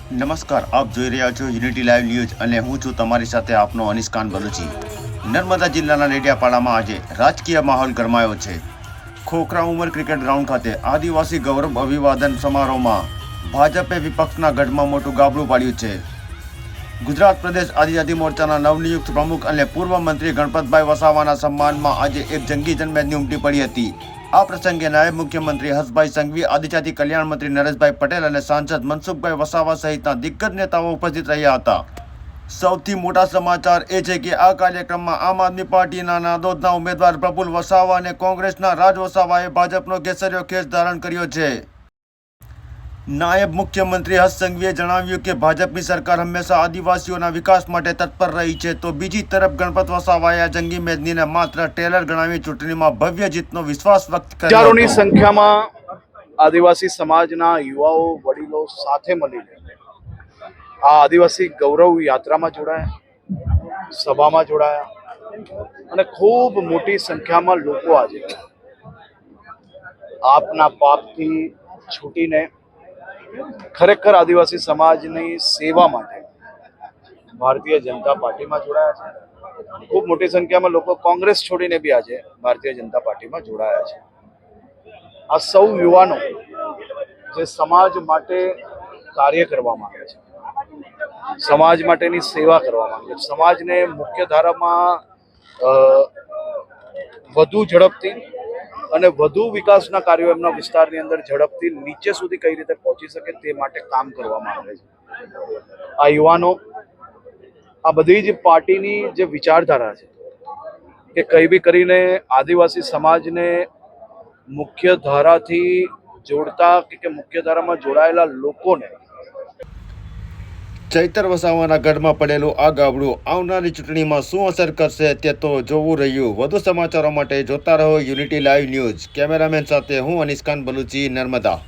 નમસ્કાર, આપ જોઈ રહ્યા છો યુનિટી લાઈવ ન્યૂઝ અને હું છું તમારી સાથે આપનો અનિસ્કાન બલુચી। નર્મદા જિલ્લાના ડેડિયાપાડામાં આજે રાજકીય માહોલ ગરમાયો છે। ખોખરા ઉમર ક્રિકેટ ગ્રાઉન્ડ ખાતે આદિવાસી ગૌરવ અભિવાદન સમારોહમાં ભાજપે વિપક્ષના ગઢમાં મોટું ગાબડું પાડ્યું છે। ગુજરાત પ્રદેશ આદિજાતિ મોરચાના નવનિયુક્ત પ્રમુખ અને પૂર્વ મંત્રી ગણપતભાઈ વસાવાના સન્માનમાં આજે એક જંગી જનમેદની ઉમટી પડી હતી। આ પ્રસંગે નાયબ મુખ્યમંત્રી હર્ષભાઈ સંઘવી, આદિજાતિ કલ્યાણ મંત્રી નરેશભાઈ પટેલ અને સાંસદ મનસુખભાઈ વસાવા સહિતના દિગ્ગજ નેતાઓ ઉપસ્થિત રહ્યા હતા। સૌથી મોટા સમાચાર એ છે કે આ કાર્યક્રમમાં આમ આદમી પાર્ટીના નાદોદના ઉમેદવાર પ્રફુલ્લ વસાવા અને કોંગ્રેસના રાજ વસાવાએ ભાજપનો કેસરીયો ખેસ ધારણ કર્યો છે। નાયબ મુખ્યમંત્રી હર્ષ સંઘવીએ જણાવ્યું કે ભાજપની સરકાર હંમેશા આદિવાસીઓના વિકાસ માટે તત્પર રહી છે, તો બીજી તરફ ગણપત વસાવાએ આ જંગી મેદનીને માત્ર ટેલર ગણાવી ચૂંટણીમાં ભવ્ય જીતનો વિશ્વાસ વ્યક્ત કર્યો। હજારોની સંખ્યામાં આદિવાસી સમાજના યુવાઓ, વડીલો સાથે મળીને આ આદિવાસી ગૌરવ યાત્રામાં જોડાયા, સભામાં જોડાયા અને ખૂબ મોટી સંખ્યામાં લોકો આજે આપના પાપથી છૂટીને ખરેખર આદિવાસી સમાજની સેવા માટે ભારતીય જનતા પાર્ટીમાં જોડાયા છે। ખૂબ મોટી સંખ્યામાં લોકો કોંગ્રેસ છોડીને બી આજે ભારતીય જનતા પાર્ટીમાં જોડાયા છે। આ સૌ યુવાનો જે સમાજ માટે કાર્ય કરવા માંગે છે, સમાજ માટેની સેવા કરવા માંગે છે, સમાજને મુખ્ય ધારામાં વધુ ઝડપથી અને વધુ વિકાસના કાર્યો એમના વિસ્તારની અંદર ઝડપથી નીચે સુધી કઈ રીતે પહોંચી શકે તે માટે કામ કરવા માંગે છે। આ યુવાનો આ બધી જ પાર્ટીની જે વિચારધારા છે કે કઈ બી કરીને આદિવાસી સમાજને મુખ્ય ધારાથી જોડતા કે મુખ્ય ધારામાં જોડાયેલા લોકોને ચૈતર વસાવાના ગઢમાં પડેલું આ ગાબડું આવનારી ચૂંટણીમાં શું અસર કરશે તે તો જોવું રહ્યું। વધુ સમાચારો માટે જોતા રહો યુનિટી લાઈવ ન્યૂઝ। કેમેરામેન સાથે હું અનિસ્કાન બલુચી, નર્મદા।